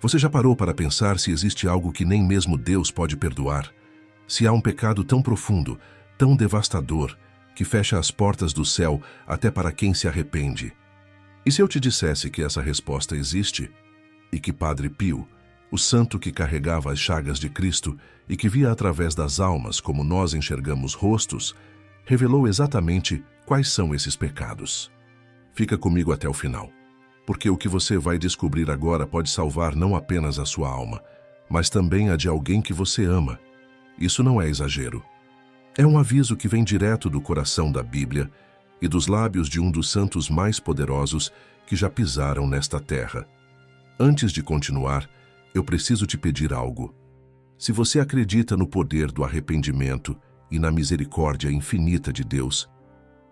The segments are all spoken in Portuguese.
Você já parou para pensar se existe algo que nem mesmo Deus pode perdoar? Se há um pecado tão profundo, tão devastador, que fecha as portas do céu até para quem se arrepende? E se eu te dissesse que essa resposta existe? E que Padre Pio, o santo que carregava as chagas de Cristo e que via através das almas como nós enxergamos rostos, revelou exatamente quais são esses pecados? Fica comigo até o final, porque o que você vai descobrir agora pode salvar não apenas a sua alma, mas também a de alguém que você ama. Isso não é exagero. É um aviso que vem direto do coração da Bíblia e dos lábios de um dos santos mais poderosos que já pisaram nesta terra. Antes de continuar, eu preciso te pedir algo. Se você acredita no poder do arrependimento e na misericórdia infinita de Deus,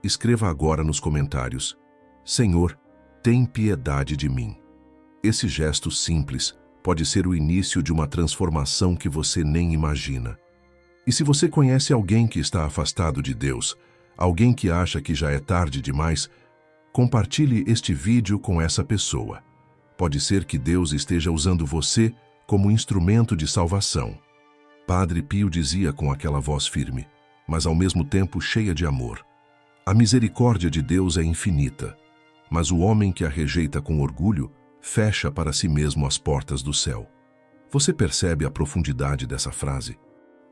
escreva agora nos comentários: Senhor, tem piedade de mim. Esse gesto simples pode ser o início de uma transformação que você nem imagina. E se você conhece alguém que está afastado de Deus, alguém que acha que já é tarde demais, compartilhe este vídeo com essa pessoa. Pode ser que Deus esteja usando você como instrumento de salvação. Padre Pio dizia com aquela voz firme, mas ao mesmo tempo cheia de amor: a misericórdia de Deus é infinita, mas o homem que a rejeita com orgulho fecha para si mesmo as portas do céu. Você percebe a profundidade dessa frase?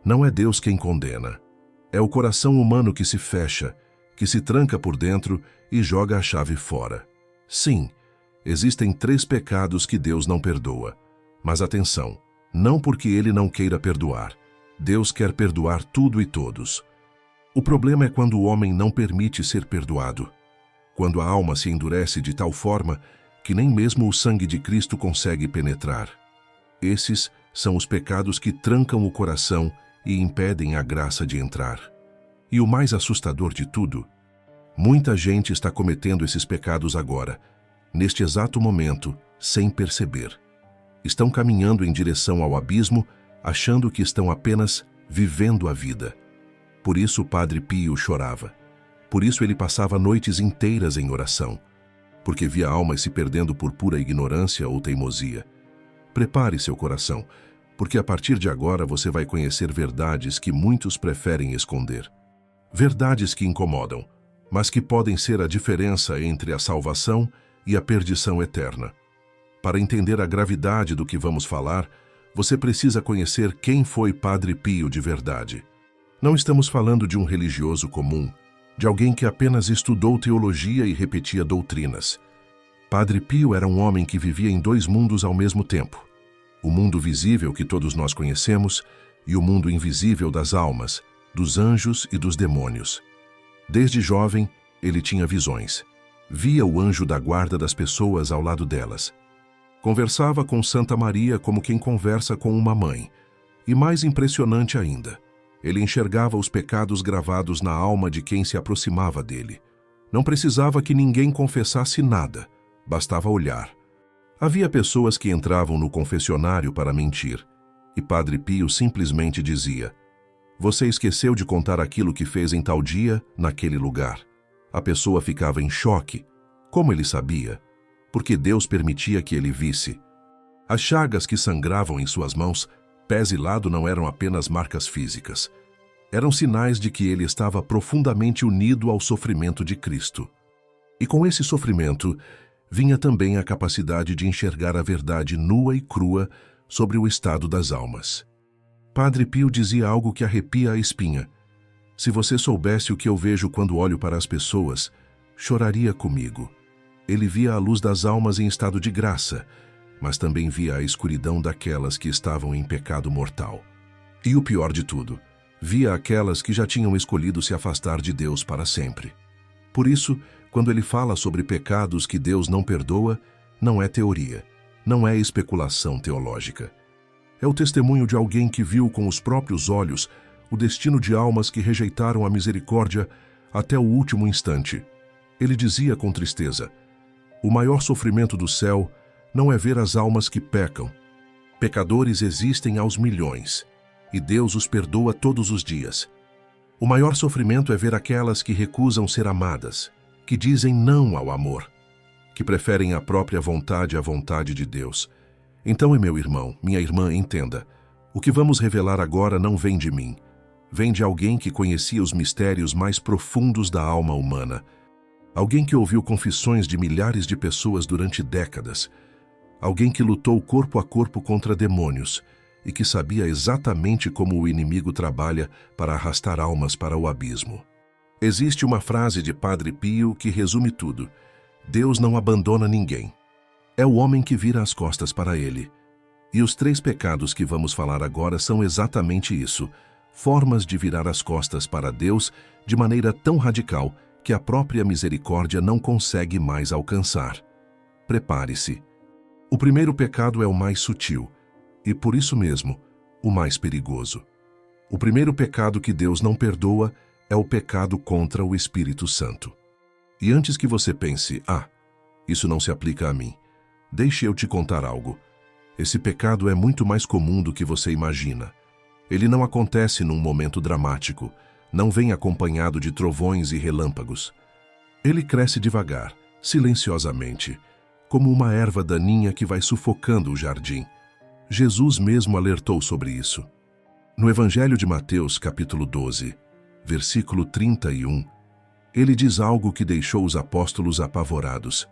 Não é Deus quem condena. É o coração humano que se fecha, que se tranca por dentro e joga a chave fora. Sim, existem 3 pecados que Deus não perdoa. Mas atenção, não porque Ele não queira perdoar. Deus quer perdoar tudo e todos. O problema é quando o homem não permite ser perdoado. Quando a alma se endurece de tal forma que nem mesmo o sangue de Cristo consegue penetrar. Esses são os pecados que trancam o coração e impedem a graça de entrar. E o mais assustador de tudo, muita gente está cometendo esses pecados agora, neste exato momento, sem perceber. Estão caminhando em direção ao abismo, achando que estão apenas vivendo a vida. Por isso o Padre Pio chorava. Por isso ele passava noites inteiras em oração, porque via almas se perdendo por pura ignorância ou teimosia. Prepare seu coração, porque a partir de agora você vai conhecer verdades que muitos preferem esconder. Verdades que incomodam, mas que podem ser a diferença entre a salvação e a perdição eterna. Para entender a gravidade do que vamos falar, você precisa conhecer quem foi Padre Pio de verdade. Não estamos falando de um religioso comum, de alguém que apenas estudou teologia e repetia doutrinas. Padre Pio era um homem que vivia em 2 mundos ao mesmo tempo. O mundo visível que todos nós conhecemos e o mundo invisível das almas, dos anjos e dos demônios. Desde jovem, ele tinha visões. Via o anjo da guarda das pessoas ao lado delas. Conversava com Santa Maria como quem conversa com uma mãe. E mais impressionante ainda, ele enxergava os pecados gravados na alma de quem se aproximava dele. Não precisava que ninguém confessasse nada, bastava olhar. Havia pessoas que entravam no confessionário para mentir, e Padre Pio simplesmente dizia: "Você esqueceu de contar aquilo que fez em tal dia, naquele lugar." A pessoa ficava em choque. Como ele sabia? Porque Deus permitia que ele visse. As chagas que sangravam em suas mãos, pés e lado, não eram apenas marcas físicas. Eram sinais de que ele estava profundamente unido ao sofrimento de Cristo. E com esse sofrimento, vinha também a capacidade de enxergar a verdade nua e crua sobre o estado das almas. Padre Pio dizia algo que arrepia a espinha: "Se você soubesse o que eu vejo quando olho para as pessoas, choraria comigo." Ele via a luz das almas em estado de graça, mas também via a escuridão daquelas que estavam em pecado mortal. E o pior de tudo, via aquelas que já tinham escolhido se afastar de Deus para sempre. Por isso, quando ele fala sobre pecados que Deus não perdoa, não é teoria, não é especulação teológica. É o testemunho de alguém que viu com os próprios olhos o destino de almas que rejeitaram a misericórdia até o último instante. Ele dizia com tristeza: "O maior sofrimento do céu não é ver as almas que pecam. Pecadores existem aos milhões, e Deus os perdoa todos os dias. O maior sofrimento é ver aquelas que recusam ser amadas, que dizem não ao amor, que preferem a própria vontade à vontade de Deus, Então, meu irmão, minha irmã, entenda. O que vamos revelar agora não vem de mim. Vem de alguém que conhecia os mistérios mais profundos da alma humana. Alguém que ouviu confissões de milhares de pessoas durante décadas. Alguém que lutou corpo a corpo contra demônios e que sabia exatamente como o inimigo trabalha para arrastar almas para o abismo. Existe uma frase de Padre Pio que resume tudo. Deus não abandona ninguém. É o homem que vira as costas para ele. E os 3 pecados que vamos falar agora são exatamente isso. Formas de virar as costas para Deus de maneira tão radical que a própria misericórdia não consegue mais alcançar. Prepare-se. O primeiro pecado é o mais sutil e, por isso mesmo, o mais perigoso. O primeiro pecado que Deus não perdoa é o pecado contra o Espírito Santo. E antes que você pense, isso não se aplica a mim, deixe eu te contar algo. Esse pecado é muito mais comum do que você imagina. Ele não acontece num momento dramático, não vem acompanhado de trovões e relâmpagos. Ele cresce devagar, silenciosamente, como uma erva daninha que vai sufocando o jardim. Jesus mesmo alertou sobre isso. No Evangelho de Mateus, capítulo 12, versículo 31, ele diz algo que deixou os apóstolos apavorados.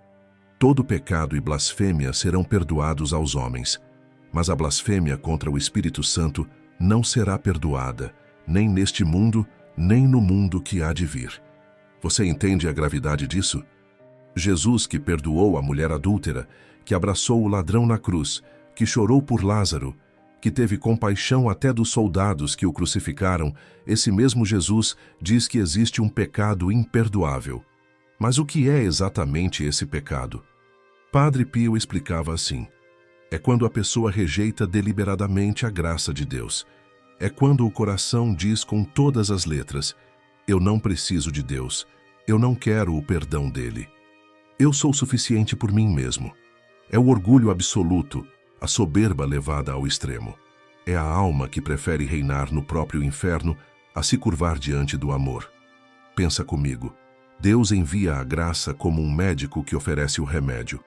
Todo pecado e blasfêmia serão perdoados aos homens, mas a blasfêmia contra o Espírito Santo não será perdoada, nem neste mundo, nem no mundo que há de vir. Você entende a gravidade disso? Jesus, que perdoou a mulher adúltera, que abraçou o ladrão na cruz, que chorou por Lázaro, que teve compaixão até dos soldados que o crucificaram, esse mesmo Jesus diz que existe um pecado imperdoável. Mas o que é exatamente esse pecado? Padre Pio explicava assim: é quando a pessoa rejeita deliberadamente a graça de Deus. É quando o coração diz com todas as letras: eu não preciso de Deus, eu não quero o perdão dele. Eu sou suficiente por mim mesmo. É o orgulho absoluto, a soberba levada ao extremo. É a alma que prefere reinar no próprio inferno a se curvar diante do amor. Pensa comigo. Deus envia a graça como um médico que oferece o remédio.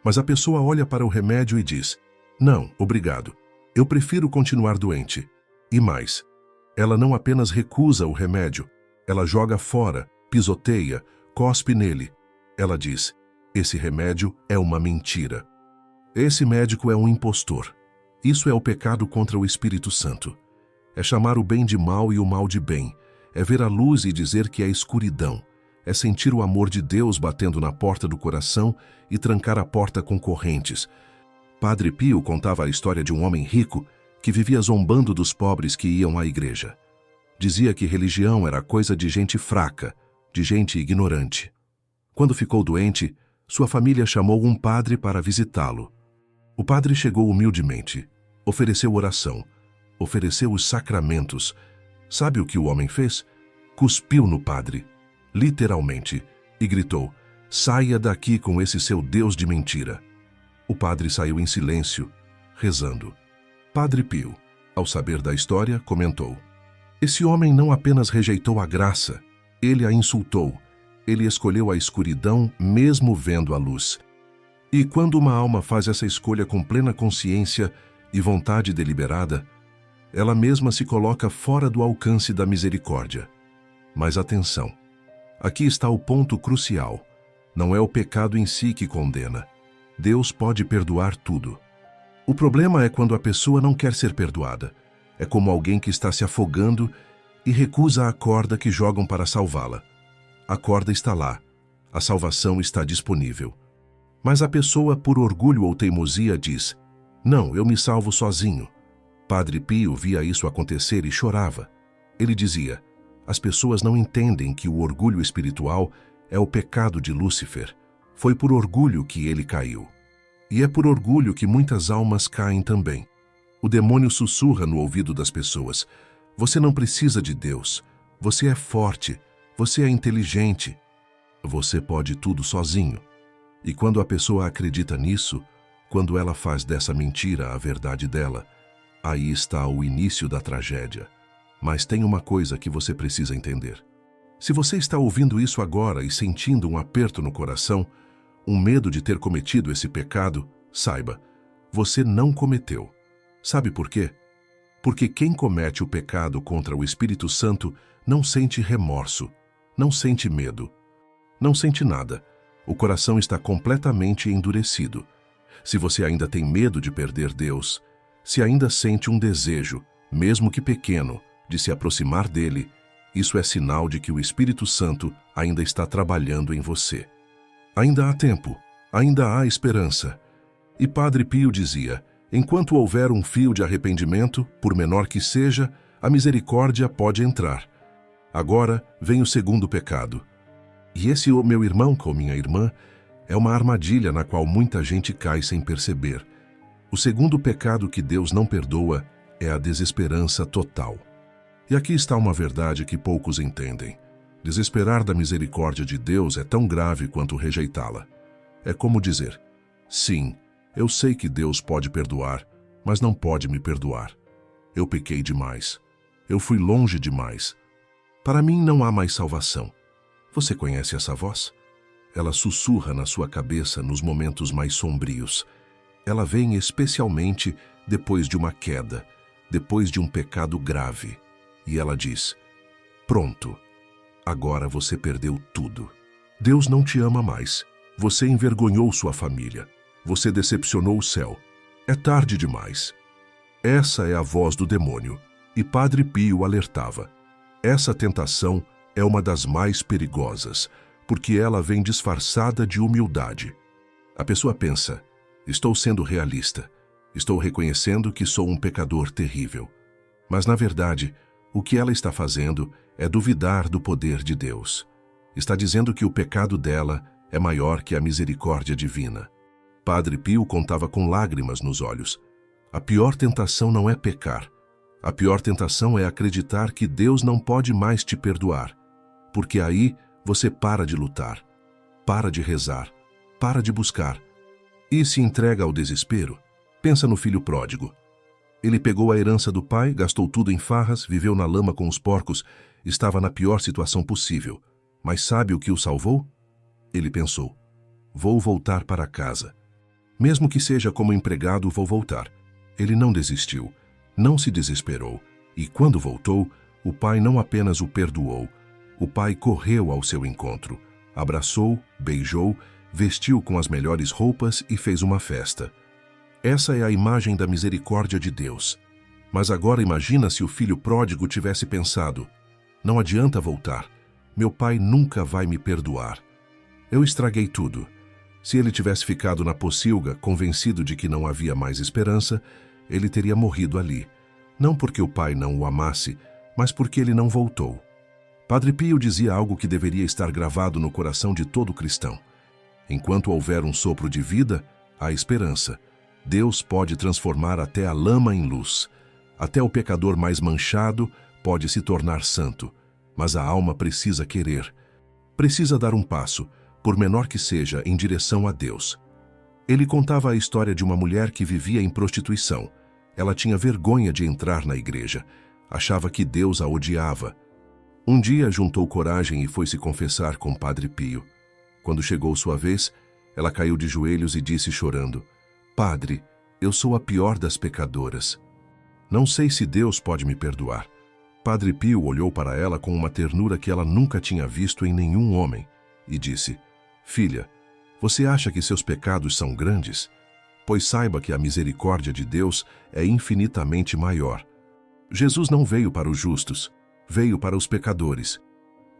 Mas a pessoa olha para o remédio e diz: não, obrigado, eu prefiro continuar doente. E mais, ela não apenas recusa o remédio, ela joga fora, pisoteia, cospe nele. Ela diz: esse remédio é uma mentira. Esse médico é um impostor. Isso é o pecado contra o Espírito Santo. É chamar o bem de mal e o mal de bem. É ver a luz e dizer que é escuridão. É sentir o amor de Deus batendo na porta do coração e trancar a porta com correntes. Padre Pio contava a história de um homem rico que vivia zombando dos pobres que iam à igreja. Dizia que religião era coisa de gente fraca, de gente ignorante. Quando ficou doente, sua família chamou um padre para visitá-lo. O padre chegou humildemente, ofereceu oração, ofereceu os sacramentos. Sabe o que o homem fez? Cuspiu no padre, literalmente, e gritou: saia daqui com esse seu Deus de mentira. O padre saiu em silêncio, rezando. Padre Pio, ao saber da história, comentou: esse homem não apenas rejeitou a graça, ele a insultou. Ele escolheu a escuridão mesmo vendo a luz. E quando uma alma faz essa escolha com plena consciência e vontade deliberada, ela mesma se coloca fora do alcance da misericórdia. Mas atenção, aqui está o ponto crucial. Não é o pecado em si que condena. Deus pode perdoar tudo. O problema é quando a pessoa não quer ser perdoada. É como alguém que está se afogando e recusa a corda que jogam para salvá-la. A corda está lá, a salvação está disponível. Mas a pessoa, por orgulho ou teimosia, diz: não, eu me salvo sozinho. Padre Pio via isso acontecer e chorava. Ele dizia: as pessoas não entendem que o orgulho espiritual é o pecado de Lúcifer. Foi por orgulho que ele caiu. E é por orgulho que muitas almas caem também. O demônio sussurra no ouvido das pessoas: você não precisa de Deus, você é forte, você é inteligente, você pode tudo sozinho. E quando a pessoa acredita nisso, quando ela faz dessa mentira a verdade dela, aí está o início da tragédia. Mas tem uma coisa que você precisa entender. Se você está ouvindo isso agora e sentindo um aperto no coração, um medo de ter cometido esse pecado, saiba, você não cometeu. Sabe por quê? Porque quem comete o pecado contra o Espírito Santo não sente remorso, não sente medo, não sente nada. O coração está completamente endurecido. Se você ainda tem medo de perder Deus, se ainda sente um desejo, mesmo que pequeno, de se aproximar dele, isso é sinal de que o Espírito Santo ainda está trabalhando em você. Ainda há tempo, ainda há esperança. E Padre Pio dizia: enquanto houver um fio de arrependimento, por menor que seja, a misericórdia pode entrar. Agora vem o segundo pecado. E esse, meu irmão ou minha irmã, é uma armadilha na qual muita gente cai sem perceber. O segundo pecado que Deus não perdoa é a desesperança total. E aqui está uma verdade que poucos entendem. Desesperar da misericórdia de Deus é tão grave quanto rejeitá-la. É como dizer: sim, eu sei que Deus pode perdoar, mas não pode me perdoar. Eu pequei demais. Eu fui longe demais. Para mim não há mais salvação. Você conhece essa voz? Ela sussurra na sua cabeça nos momentos mais sombrios. Ela vem especialmente depois de uma queda, depois de um pecado grave. E ela diz: pronto, agora você perdeu tudo. Deus não te ama mais. Você envergonhou sua família. Você decepcionou o céu. É tarde demais. Essa é a voz do demônio. E Padre Pio alertava: essa tentação é uma das mais perigosas, porque ela vem disfarçada de humildade. A pessoa pensa: estou sendo realista. Estou reconhecendo que sou um pecador terrível. Mas, na verdade, o que ela está fazendo é duvidar do poder de Deus. Está dizendo que o pecado dela é maior que a misericórdia divina. Padre Pio contava com lágrimas nos olhos. A pior tentação não é pecar. A pior tentação é acreditar que Deus não pode mais te perdoar. Porque aí você para de lutar, para de rezar, para de buscar e se entrega ao desespero. Pensa no filho pródigo. Ele pegou a herança do pai, gastou tudo em farras, viveu na lama com os porcos, estava na pior situação possível. Mas sabe o que o salvou? Ele pensou: vou voltar para casa. Mesmo que seja como empregado, vou voltar. Ele não desistiu, não se desesperou. E quando voltou, o pai não apenas o perdoou, o pai correu ao seu encontro, abraçou, beijou, vestiu com as melhores roupas e fez uma festa. Essa é a imagem da misericórdia de Deus. Mas agora imagina se o filho pródigo tivesse pensado: não adianta voltar, meu pai nunca vai me perdoar. Eu estraguei tudo. Se ele tivesse ficado na pocilga, convencido de que não havia mais esperança, ele teria morrido ali. Não porque o pai não o amasse, mas porque ele não voltou. Padre Pio dizia algo que deveria estar gravado no coração de todo cristão: enquanto houver um sopro de vida, há esperança. Deus pode transformar até a lama em luz. Até o pecador mais manchado pode se tornar santo. Mas a alma precisa querer. Precisa dar um passo, por menor que seja, em direção a Deus. Ele contava a história de uma mulher que vivia em prostituição. Ela tinha vergonha de entrar na igreja. Achava que Deus a odiava. Um dia juntou coragem e foi se confessar com Padre Pio. Quando chegou sua vez, ela caiu de joelhos e disse chorando: Padre, eu sou a pior das pecadoras. Não sei se Deus pode me perdoar. Padre Pio olhou para ela com uma ternura que ela nunca tinha visto em nenhum homem e disse: Filha, você acha que seus pecados são grandes? Pois saiba que a misericórdia de Deus é infinitamente maior. Jesus não veio para os justos, veio para os pecadores.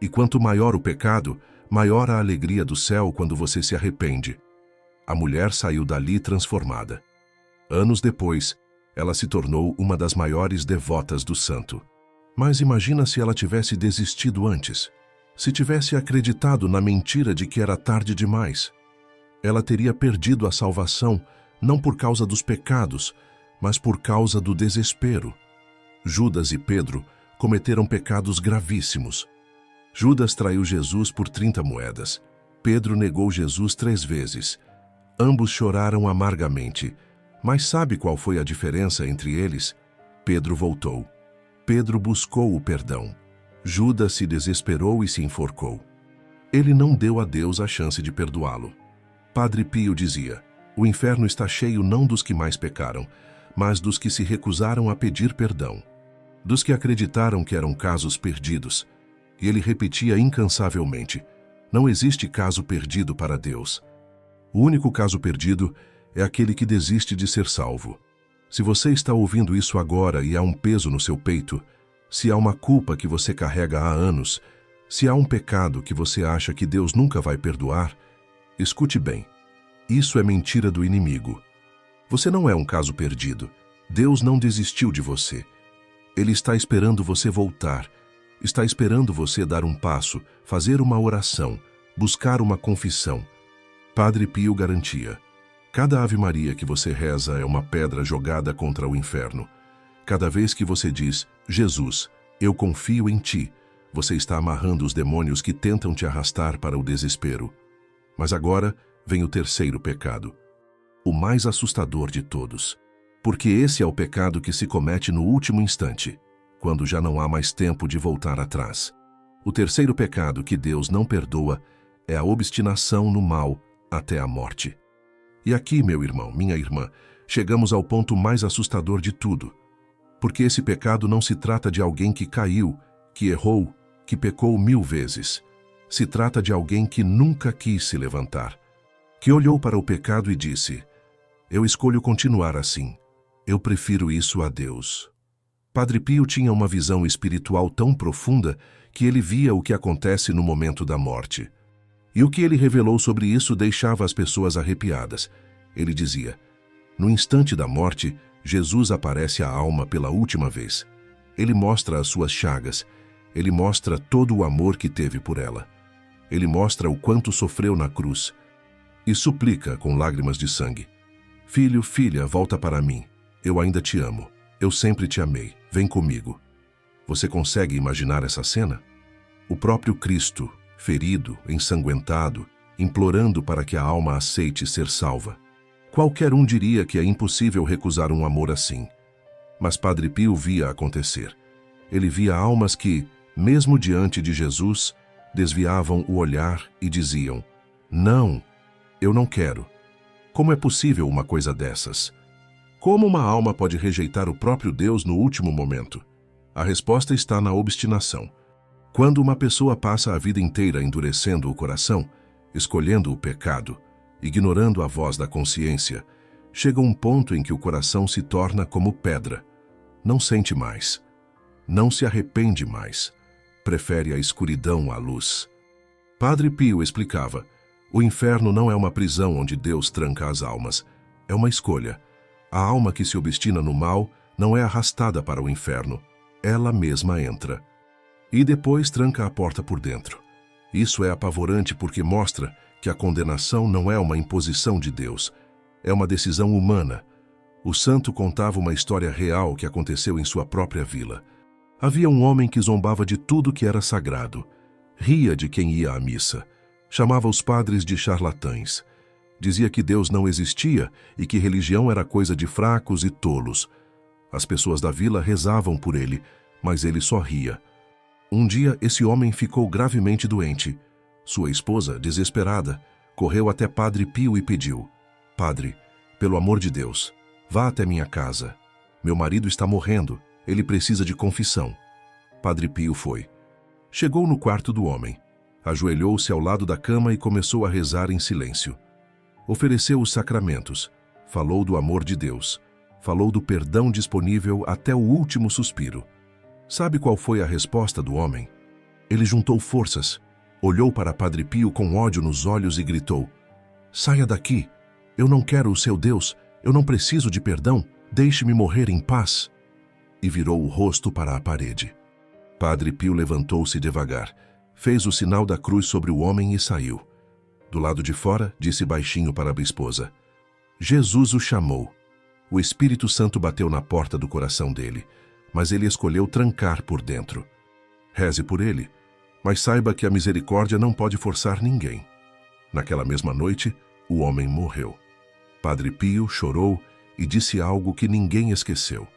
E quanto maior o pecado, maior a alegria do céu quando você se arrepende. A mulher saiu dali transformada. Anos depois, ela se tornou uma das maiores devotas do santo. Mas imagina se ela tivesse desistido antes. Se tivesse acreditado na mentira de que era tarde demais. Ela teria perdido a salvação, não por causa dos pecados, mas por causa do desespero. Judas e Pedro cometeram pecados gravíssimos. Judas traiu Jesus por 30 moedas. Pedro negou Jesus 3 vezes. Ambos choraram amargamente. Mas sabe qual foi a diferença entre eles? Pedro voltou. Pedro buscou o perdão. Judas se desesperou e se enforcou. Ele não deu a Deus a chance de perdoá-lo. Padre Pio dizia: O inferno está cheio não dos que mais pecaram, mas dos que se recusaram a pedir perdão, dos que acreditaram que eram casos perdidos. E ele repetia incansavelmente: não existe caso perdido para Deus. O único caso perdido é aquele que desiste de ser salvo. Se você está ouvindo isso agora e há um peso no seu peito, se há uma culpa que você carrega há anos, se há um pecado que você acha que Deus nunca vai perdoar, escute bem. Isso é mentira do inimigo. Você não é um caso perdido. Deus não desistiu de você. Ele está esperando você voltar. Está esperando você dar um passo, fazer uma oração, buscar uma confissão. Padre Pio garantia: cada Ave Maria que você reza é uma pedra jogada contra o inferno. Cada vez que você diz: Jesus, eu confio em ti, você está amarrando os demônios que tentam te arrastar para o desespero. Mas agora vem o terceiro pecado, o mais assustador de todos, porque esse é o pecado que se comete no último instante, quando já não há mais tempo de voltar atrás. O terceiro pecado que Deus não perdoa é a obstinação no mal até a morte. E aqui, meu irmão, minha irmã, chegamos ao ponto mais assustador de tudo, porque esse pecado não se trata de alguém que caiu, que errou, que pecou 1000 vezes. Se trata de alguém que nunca quis se levantar, que olhou para o pecado e disse: eu escolho continuar assim. Eu prefiro isso a Deus. Padre Pio tinha uma visão espiritual tão profunda que ele via o que acontece no momento da morte. E o que ele revelou sobre isso deixava as pessoas arrepiadas. Ele dizia: no instante da morte, Jesus aparece à alma pela última vez. Ele mostra as suas chagas. Ele mostra todo o amor que teve por ela. Ele mostra o quanto sofreu na cruz. E suplica com lágrimas de sangue: filho, filha, volta para mim. Eu ainda te amo. Eu sempre te amei. Vem comigo. Você consegue imaginar essa cena? O próprio Cristo, ferido, ensanguentado, implorando para que a alma aceite ser salva. Qualquer um diria que é impossível recusar um amor assim. Mas Padre Pio via acontecer. Ele via almas que, mesmo diante de Jesus, desviavam o olhar e diziam: não, eu não quero. Como é possível uma coisa dessas? Como uma alma pode rejeitar o próprio Deus no último momento? A resposta está na obstinação. Quando uma pessoa passa a vida inteira endurecendo o coração, escolhendo o pecado, ignorando a voz da consciência, chega um ponto em que o coração se torna como pedra. Não sente mais. Não se arrepende mais. Prefere a escuridão à luz. Padre Pio explicava: o inferno não é uma prisão onde Deus tranca as almas. É uma escolha. A alma que se obstina no mal não é arrastada para o inferno. Ela mesma entra. E depois tranca a porta por dentro. Isso é apavorante porque mostra que a condenação não é uma imposição de Deus. É uma decisão humana. O santo contava uma história real que aconteceu em sua própria vila. Havia um homem que zombava de tudo que era sagrado. Ria de quem ia à missa. Chamava os padres de charlatães. Dizia que Deus não existia e que religião era coisa de fracos e tolos. As pessoas da vila rezavam por ele, mas ele só ria. Um dia, esse homem ficou gravemente doente. Sua esposa, desesperada, correu até Padre Pio e pediu: Padre, pelo amor de Deus, vá até minha casa. Meu marido está morrendo, ele precisa de confissão. Padre Pio foi. Chegou no quarto do homem. Ajoelhou-se ao lado da cama e começou a rezar em silêncio. Ofereceu os sacramentos, falou do amor de Deus, falou do perdão disponível até o último suspiro. Sabe qual foi a resposta do homem? Ele juntou forças, olhou para Padre Pio com ódio nos olhos e gritou: saia daqui! Eu não quero o seu Deus, eu não preciso de perdão, deixe-me morrer em paz. E virou o rosto para a parede. Padre Pio levantou-se devagar, fez o sinal da cruz sobre o homem e saiu. Do lado de fora, disse baixinho para a esposa: Jesus o chamou. O Espírito Santo bateu na porta do coração dele, mas ele escolheu trancar por dentro. Reze por ele, mas saiba que a misericórdia não pode forçar ninguém. Naquela mesma noite, o homem morreu. Padre Pio chorou e disse algo que ninguém esqueceu: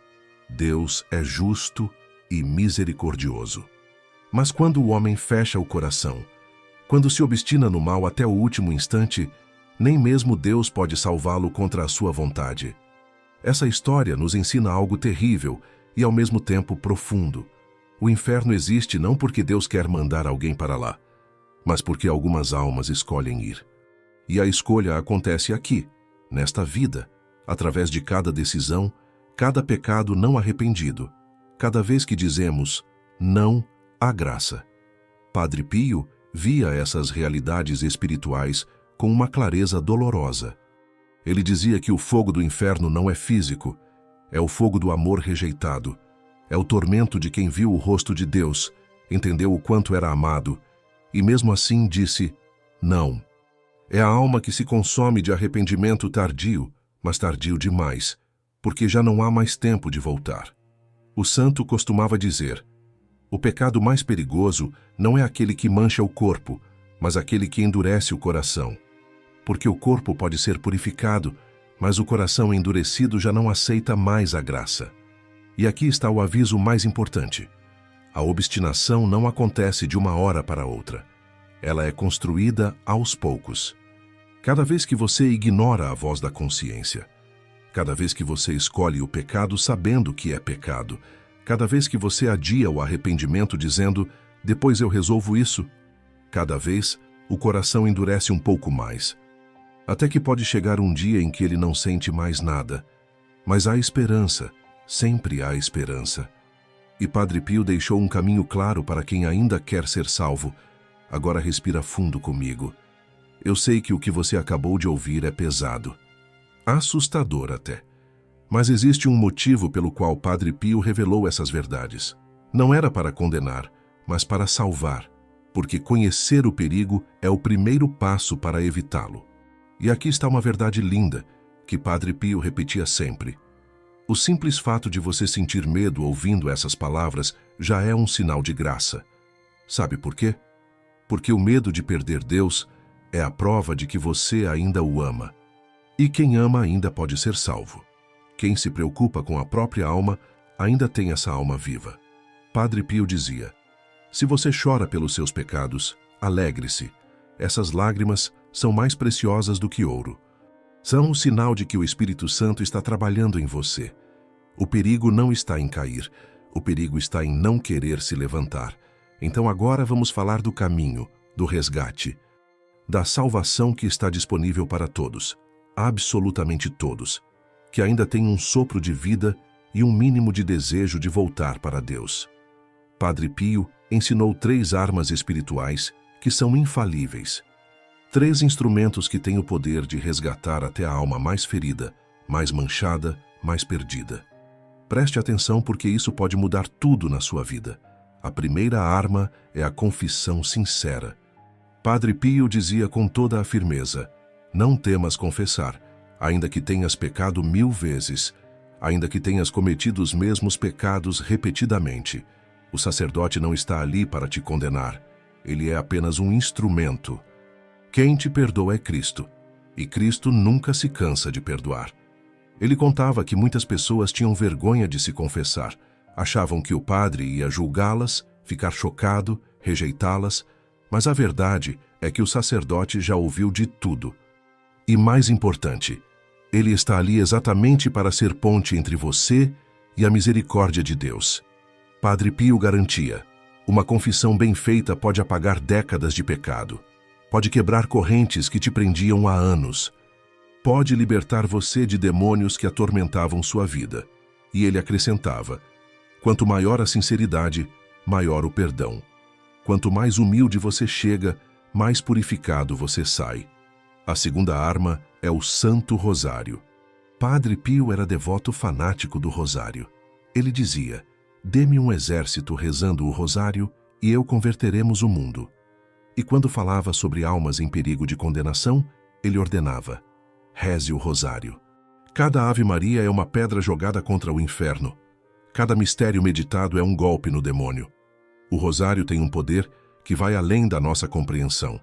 Deus é justo e misericordioso. Mas quando o homem fecha o coração, quando se obstina no mal até o último instante, Nem mesmo Deus pode salvá-lo contra a sua vontade. Essa história nos ensina algo terrível e ao mesmo tempo profundo. O inferno existe não porque Deus quer mandar alguém para lá, mas porque algumas almas escolhem ir. E a escolha acontece aqui, nesta vida, através de cada decisão, cada pecado não arrependido, cada vez que dizemos não à graça. Padre Pio via essas realidades espirituais com uma clareza dolorosa. Ele dizia que o fogo do inferno não é físico, é o fogo do amor rejeitado, é o tormento de quem viu o rosto de Deus, entendeu o quanto era amado, e mesmo assim disse não. É a alma que se consome de arrependimento tardio, mas tardio demais, porque já não há mais tempo de voltar. O santo costumava dizer: o pecado mais perigoso não é aquele que mancha o corpo, mas aquele que endurece o coração. Porque o corpo pode ser purificado, mas o coração endurecido já não aceita mais a graça. E aqui está o aviso mais importante. A obstinação não acontece de uma hora para outra. Ela é construída aos poucos. Cada vez que você ignora a voz da consciência, cada vez que você escolhe o pecado sabendo que é pecado, cada vez que você adia o arrependimento dizendo, depois eu resolvo isso, cada vez o coração endurece um pouco mais. Até que pode chegar um dia em que ele não sente mais nada. Mas há esperança, sempre há esperança. E Padre Pio deixou um caminho claro para quem ainda quer ser salvo. Agora respira fundo comigo. Eu sei que o que você acabou de ouvir é pesado. Assustador até. Mas existe um motivo pelo qual Padre Pio revelou essas verdades. Não era para condenar, mas para salvar, porque conhecer o perigo é o primeiro passo para evitá-lo. E aqui está uma verdade linda, que Padre Pio repetia sempre. O simples fato de você sentir medo ouvindo essas palavras já é um sinal de graça. Sabe por quê? Porque o medo de perder Deus é a prova de que você ainda o ama. E quem ama ainda pode ser salvo. Quem se preocupa com a própria alma ainda tem essa alma viva. Padre Pio dizia: se você chora pelos seus pecados, alegre-se. Essas lágrimas são mais preciosas do que ouro. São um sinal de que o Espírito Santo está trabalhando em você. O perigo não está em cair, o perigo está em não querer se levantar. Então agora vamos falar do caminho, do resgate, da salvação que está disponível para todos, absolutamente todos, que ainda têm um sopro de vida e um mínimo de desejo de voltar para Deus. Padre Pio ensinou 3 armas espirituais que são infalíveis. 3 instrumentos que têm o poder de resgatar até a alma mais ferida, mais manchada, mais perdida. Preste atenção porque isso pode mudar tudo na sua vida. A primeira arma é a confissão sincera. Padre Pio dizia com toda a firmeza: não temas confessar, ainda que tenhas pecado 1000 vezes, ainda que tenhas cometido os mesmos pecados repetidamente. O sacerdote não está ali para te condenar. Ele é apenas um instrumento. Quem te perdoa é Cristo, e Cristo nunca se cansa de perdoar. Ele contava que muitas pessoas tinham vergonha de se confessar, achavam que o padre ia julgá-las, ficar chocado, rejeitá-las, mas a verdade é que o sacerdote já ouviu de tudo. E mais importante, ele está ali exatamente para ser ponte entre você e a misericórdia de Deus. Padre Pio garantia: uma confissão bem feita pode apagar décadas de pecado. Pode quebrar correntes que te prendiam há anos. Pode libertar você de demônios que atormentavam sua vida. E ele acrescentava: quanto maior a sinceridade, maior o perdão. Quanto mais humilde você chega, mais purificado você sai. A segunda arma é o Santo Rosário. Padre Pio era devoto fanático do Rosário. Ele dizia: dê-me um exército rezando o Rosário e eu converteremos o mundo. E quando falava sobre almas em perigo de condenação, ele ordenava: reze o Rosário. Cada Ave Maria é uma pedra jogada contra o inferno. Cada mistério meditado é um golpe no demônio. O Rosário tem um poder que vai além da nossa compreensão.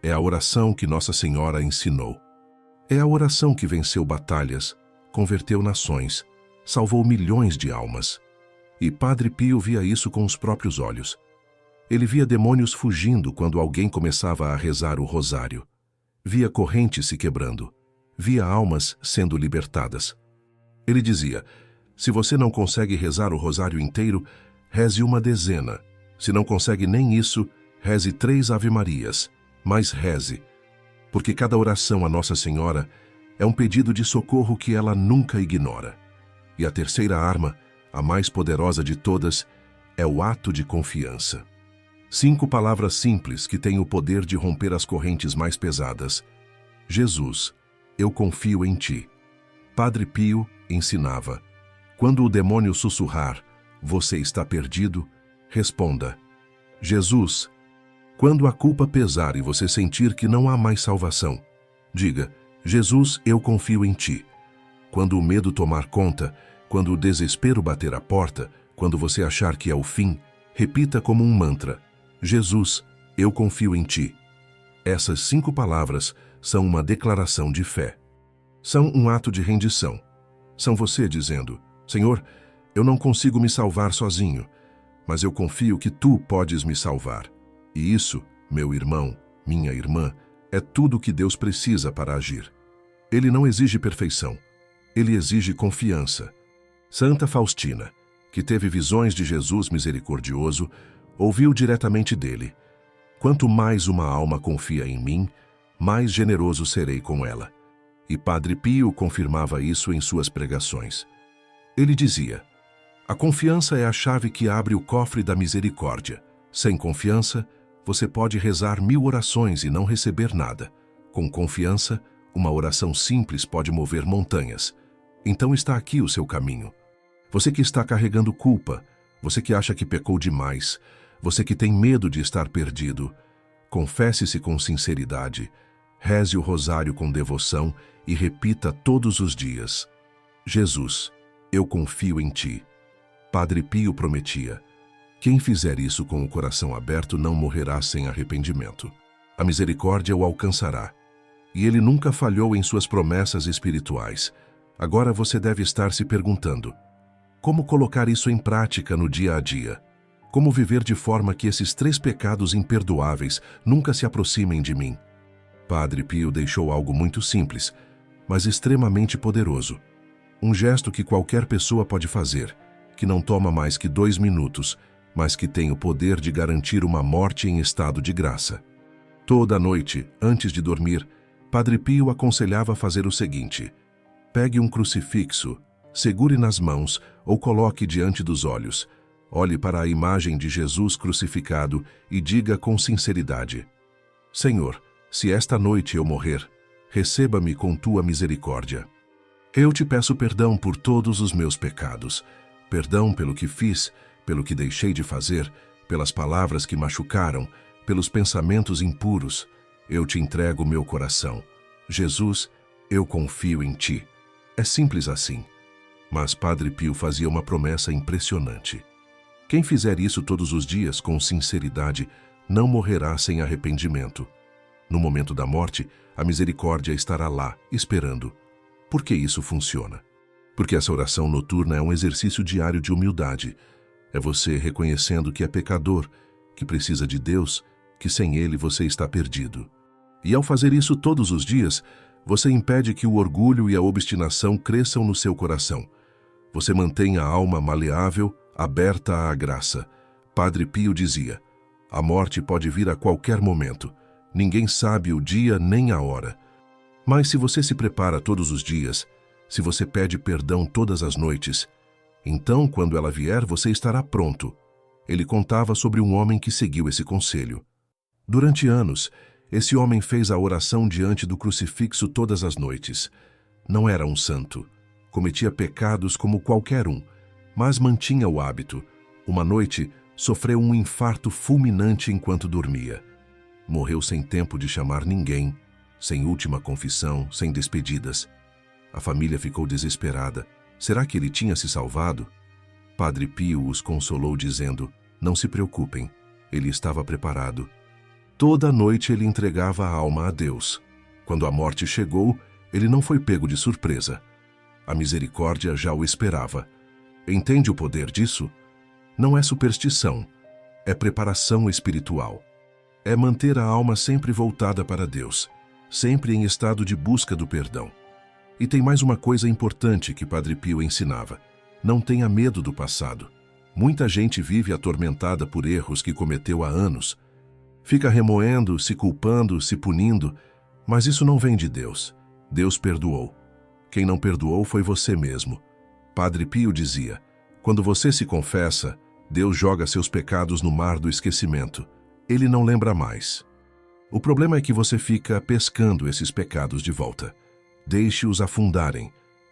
É a oração que Nossa Senhora ensinou. É a oração que venceu batalhas, converteu nações, salvou milhões de almas. E Padre Pio via isso com os próprios olhos. Ele via demônios fugindo quando alguém começava a rezar o Rosário. Via correntes se quebrando. Via almas sendo libertadas. Ele dizia: se você não consegue rezar o rosário inteiro, reze uma dezena. Se não consegue nem isso, reze 3 Ave-Marias. Mas reze. Porque cada oração a Nossa Senhora é um pedido de socorro que ela nunca ignora. E a terceira arma, a mais poderosa de todas, é o ato de confiança. 5 palavras simples que têm o poder de romper as correntes mais pesadas. Jesus, eu confio em ti. Padre Pio ensinava: quando o demônio sussurrar, você está perdido, responda: Jesus. Quando a culpa pesar e você sentir que não há mais salvação, diga: Jesus, eu confio em ti. Quando o medo tomar conta, quando o desespero bater a porta, quando você achar que é o fim, repita como um mantra: Jesus, eu confio em ti. Essas 5 palavras são uma declaração de fé. São um ato de rendição. São você dizendo: Senhor, eu não consigo me salvar sozinho, mas eu confio que tu podes me salvar. E isso, meu irmão, minha irmã, é tudo o que Deus precisa para agir. Ele não exige perfeição. Ele exige confiança. Santa Faustina, que teve visões de Jesus misericordioso, ouviu diretamente dele: quanto mais uma alma confia em mim, mais generoso serei com ela. E Padre Pio confirmava isso em suas pregações. Ele dizia: a confiança é a chave que abre o cofre da misericórdia. Sem confiança, você pode rezar 1000 orações e não receber nada. Com confiança, uma oração simples pode mover montanhas. Então está aqui o seu caminho. Você que está carregando culpa, você que acha que pecou demais, você que tem medo de estar perdido, confesse-se com sinceridade, reze o rosário com devoção e repita todos os dias: Jesus, eu confio em ti. Padre Pio prometia: quem fizer isso com o coração aberto não morrerá sem arrependimento. A misericórdia o alcançará. E ele nunca falhou em suas promessas espirituais. Agora você deve estar se perguntando: como colocar isso em prática no dia a dia? Como viver de forma que esses 3 pecados imperdoáveis nunca se aproximem de mim? Padre Pio deixou algo muito simples, mas extremamente poderoso. Um gesto que qualquer pessoa pode fazer, que não toma mais que 2 minutos, mas que tem o poder de garantir uma morte em estado de graça. Toda noite, antes de dormir, Padre Pio aconselhava fazer o seguinte: pegue um crucifixo, segure nas mãos ou coloque diante dos olhos. Olhe para a imagem de Jesus crucificado e diga com sinceridade: Senhor, se esta noite eu morrer, receba-me com tua misericórdia. Eu te peço perdão por todos os meus pecados, perdão pelo que fiz, pelo que deixei de fazer, pelas palavras que machucaram, pelos pensamentos impuros. Eu te entrego meu coração. Jesus, eu confio em ti. É simples assim. Mas Padre Pio fazia uma promessa impressionante. Quem fizer isso todos os dias com sinceridade não morrerá sem arrependimento. No momento da morte, a misericórdia estará lá, esperando. Por que isso funciona? Porque essa oração noturna é um exercício diário de humildade. É você reconhecendo que é pecador, que precisa de Deus, que sem Ele você está perdido. E ao fazer isso todos os dias, você impede que o orgulho e a obstinação cresçam no seu coração. Você mantém a alma maleável, aberta à graça. Padre Pio dizia: a morte pode vir a qualquer momento. Ninguém sabe o dia nem a hora. Mas se você se prepara todos os dias, se você pede perdão todas as noites, então, quando ela vier, você estará pronto. Ele contava sobre um homem que seguiu esse conselho. Durante anos, esse homem fez a oração diante do crucifixo todas as noites. Não era um santo. Cometia pecados como qualquer um, mas mantinha o hábito. Uma noite, sofreu um infarto fulminante enquanto dormia. Morreu sem tempo de chamar ninguém, sem última confissão, sem despedidas. A família ficou desesperada. Será que ele tinha se salvado? Padre Pio os consolou dizendo: não se preocupem, ele estava preparado. Toda noite ele entregava a alma a Deus. Quando a morte chegou, ele não foi pego de surpresa. A misericórdia já o esperava. Entende o poder disso? Não é superstição, é preparação espiritual. É manter a alma sempre voltada para Deus. sempre em estado de busca do perdão. E tem mais uma coisa importante que Padre Pio ensinava: não tenha medo do passado. Muita gente vive atormentada por erros que cometeu há anos. Fica remoendo, se culpando, se punindo, mas isso não vem de Deus. Deus perdoou. Quem não perdoou foi você mesmo. Padre Pio dizia: quando você se confessa, Deus joga seus pecados no mar do esquecimento. Ele não lembra mais. O problema é que você fica pescando esses pecados de volta. Deixe-os afundarem.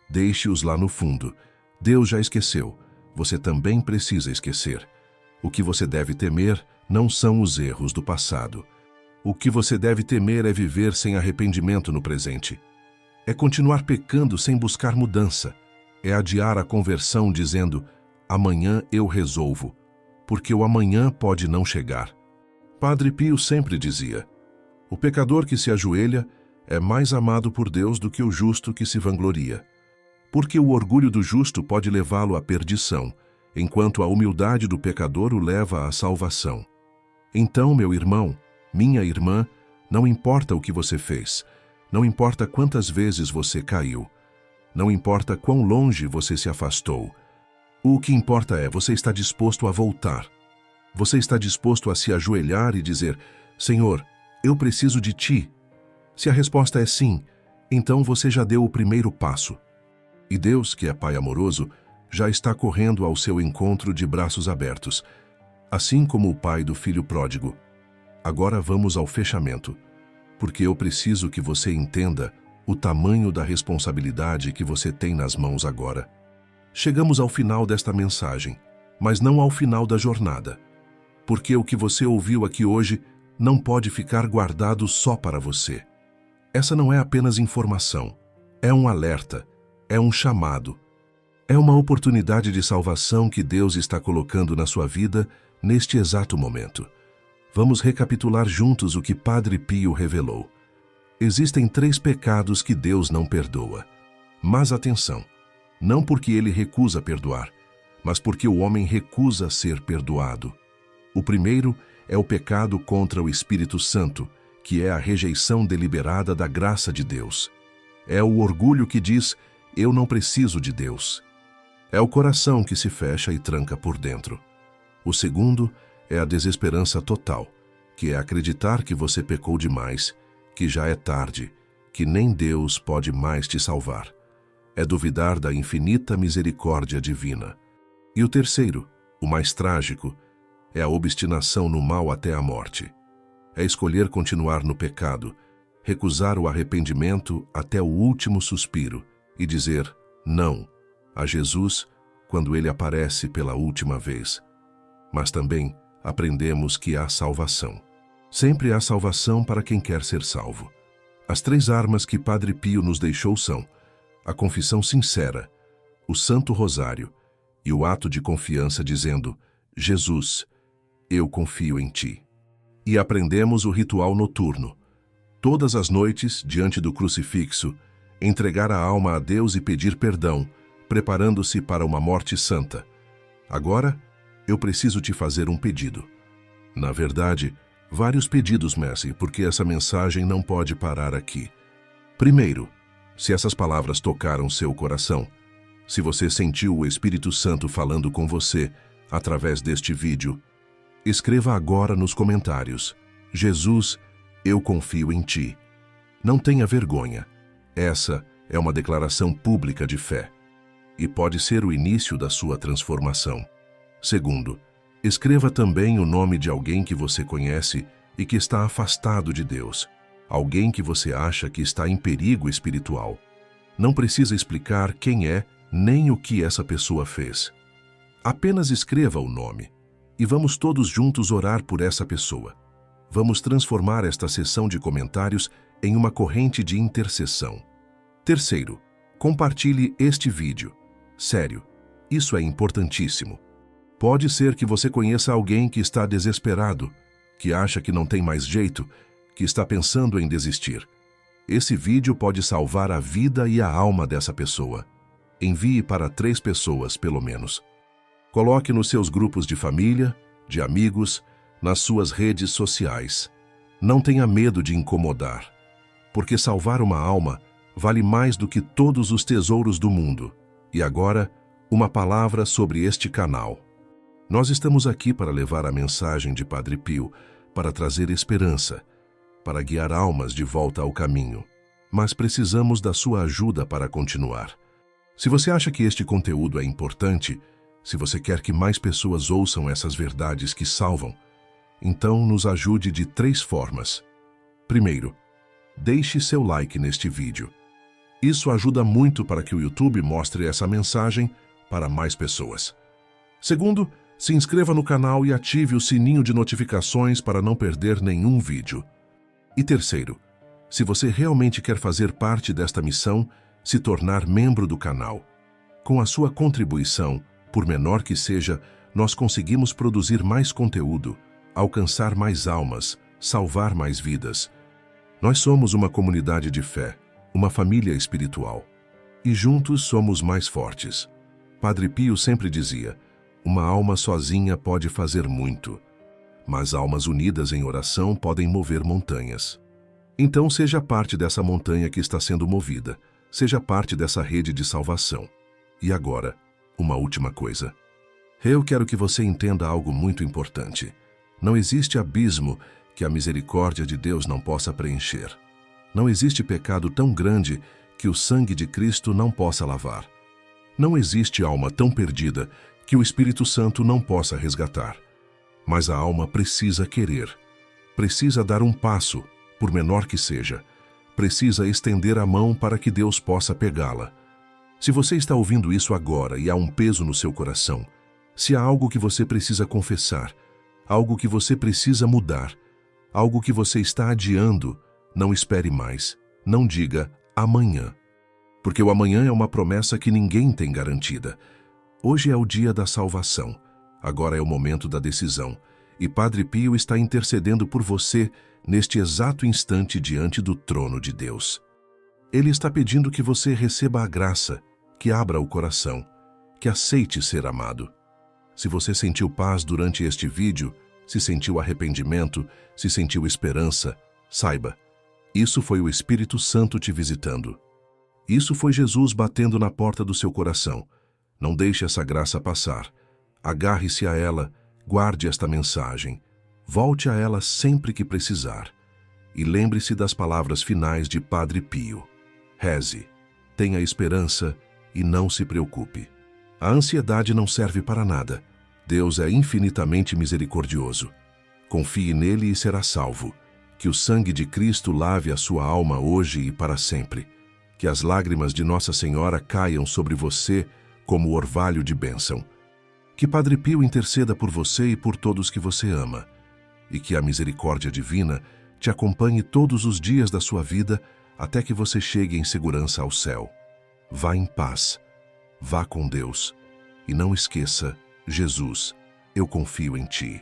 Deixe-os lá no fundo. Deus já esqueceu. Você também precisa esquecer. O que você deve temer não são os erros do passado. O que você deve temer é viver sem arrependimento no presente. É continuar pecando sem buscar mudança. É adiar a conversão dizendo: amanhã eu resolvo, porque o amanhã pode não chegar. Padre Pio sempre dizia: o pecador que se ajoelha é mais amado por Deus do que o justo que se vangloria. Porque o orgulho do justo pode levá-lo à perdição, enquanto a humildade do pecador o leva à salvação. Então, meu irmão, minha irmã, não importa o que você fez, não importa quantas vezes você caiu, não importa quão longe você se afastou, o que importa é você está disposto a voltar. Você está disposto a se ajoelhar e dizer: Senhor, eu preciso de Ti. Se a resposta é sim, então você já deu o primeiro passo. E Deus, que é Pai amoroso, já está correndo ao seu encontro de braços abertos, assim como o pai do filho pródigo. Agora vamos ao fechamento, porque eu preciso que você entenda o tamanho da responsabilidade que você tem nas mãos agora. Chegamos ao final desta mensagem, mas não ao final da jornada, porque o que você ouviu aqui hoje não pode ficar guardado só para você. Essa não é apenas informação, é um alerta, é um chamado, é uma oportunidade de salvação que Deus está colocando na sua vida neste exato momento. Vamos recapitular juntos o que Padre Pio revelou. Existem 3 pecados que Deus não perdoa. Mas atenção, não porque ele recusa perdoar, mas porque o homem recusa ser perdoado. O primeiro é o pecado contra o Espírito Santo, que é a rejeição deliberada da graça de Deus. É o orgulho que diz: eu não preciso de Deus. É o coração que se fecha e tranca por dentro. O segundo é a desesperança total, que é acreditar que você pecou demais, que já é tarde, que nem Deus pode mais te salvar. É duvidar da infinita misericórdia divina. E o terceiro, o mais trágico, é a obstinação no mal até a morte. É escolher continuar no pecado, recusar o arrependimento até o último suspiro e dizer não a Jesus quando ele aparece pela última vez. Mas também aprendemos que há salvação. Sempre há salvação para quem quer ser salvo. As 3 armas que Padre Pio nos deixou são a confissão sincera, o Santo Rosário e o ato de confiança dizendo: Jesus, eu confio em Ti. E aprendemos o ritual noturno. Todas as noites, diante do crucifixo, entregar a alma a Deus e pedir perdão, preparando-se para uma morte santa. Agora, eu preciso te fazer um pedido. Na verdade, vários pedidos, Messi, porque essa mensagem não pode parar aqui. Primeiro, se essas palavras tocaram seu coração, se você sentiu o Espírito Santo falando com você através deste vídeo, escreva agora nos comentários: Jesus, eu confio em Ti. Não tenha vergonha. Essa é uma declaração pública de fé e pode ser o início da sua transformação. Segundo, escreva também o nome de alguém que você conhece e que está afastado de Deus, alguém que você acha que está em perigo espiritual. Não precisa explicar quem é nem o que essa pessoa fez. Apenas escreva o nome e vamos todos juntos orar por essa pessoa. Vamos transformar esta sessão de comentários em uma corrente de intercessão. Terceiro, compartilhe este vídeo. Sério, isso é importantíssimo. Pode ser que você conheça alguém que está desesperado, que acha que não tem mais jeito, que está pensando em desistir. Esse vídeo pode salvar a vida e a alma dessa pessoa. Envie para 3 pessoas, pelo menos. Coloque nos seus grupos de família, de amigos, nas suas redes sociais. Não tenha medo de incomodar. porque salvar uma alma vale mais do que todos os tesouros do mundo. E agora, uma palavra sobre este canal. Nós estamos aqui para levar a mensagem de Padre Pio, para trazer esperança, para guiar almas de volta ao caminho. Mas precisamos da sua ajuda para continuar. Se você acha que este conteúdo é importante, se você quer que mais pessoas ouçam essas verdades que salvam, então nos ajude de 3 formas. Primeiro, deixe seu like neste vídeo. Isso ajuda muito para que o YouTube mostre essa mensagem para mais pessoas. Segundo, se inscreva no canal e ative o sininho de notificações para não perder nenhum vídeo. E terceiro, se você realmente quer fazer parte desta missão, se tornar membro do canal. Com a sua contribuição, por menor que seja, nós conseguimos produzir mais conteúdo, alcançar mais almas, salvar mais vidas. Nós somos uma comunidade de fé, uma família espiritual. E juntos somos mais fortes. Padre Pio sempre dizia, uma alma sozinha pode fazer muito, mas almas unidas em oração podem mover montanhas. Então seja parte dessa montanha que está sendo movida, seja parte dessa rede de salvação. E agora, uma última coisa. Eu quero que você entenda algo muito importante. Não existe abismo que a misericórdia de Deus não possa preencher. Não existe pecado tão grande que o sangue de Cristo não possa lavar. Não existe alma tão perdida que o Espírito Santo não possa resgatar. Mas a alma precisa querer, precisa dar um passo, por menor que seja, precisa estender a mão para que Deus possa pegá-la. Se você está ouvindo isso agora e há um peso no seu coração, se há algo que você precisa confessar, algo que você precisa mudar, algo que você está adiando, não espere mais, não diga amanhã. Porque o amanhã é uma promessa que ninguém tem garantida. Hoje é o dia da salvação, agora é o momento da decisão, e Padre Pio está intercedendo por você neste exato instante diante do trono de Deus. Ele está pedindo que você receba a graça, que abra o coração, que aceite ser amado. Se você sentiu paz durante este vídeo, se sentiu arrependimento, se sentiu esperança, saiba, isso foi o Espírito Santo te visitando. Isso foi Jesus batendo na porta do seu coração. Não deixe essa graça passar. Agarre-se a ela, guarde esta mensagem. Volte a ela sempre que precisar. E lembre-se das palavras finais de Padre Pio. Reze, tenha esperança e não se preocupe. A ansiedade não serve para nada. Deus é infinitamente misericordioso. Confie nele e será salvo. Que o sangue de Cristo lave a sua alma hoje e para sempre. Que as lágrimas de Nossa Senhora caiam sobre você como orvalho de bênção. Que Padre Pio interceda por você e por todos que você ama. E que a misericórdia divina te acompanhe todos os dias da sua vida até que você chegue em segurança ao céu. Vá em paz. Vá com Deus. E não esqueça, Jesus, eu confio em ti.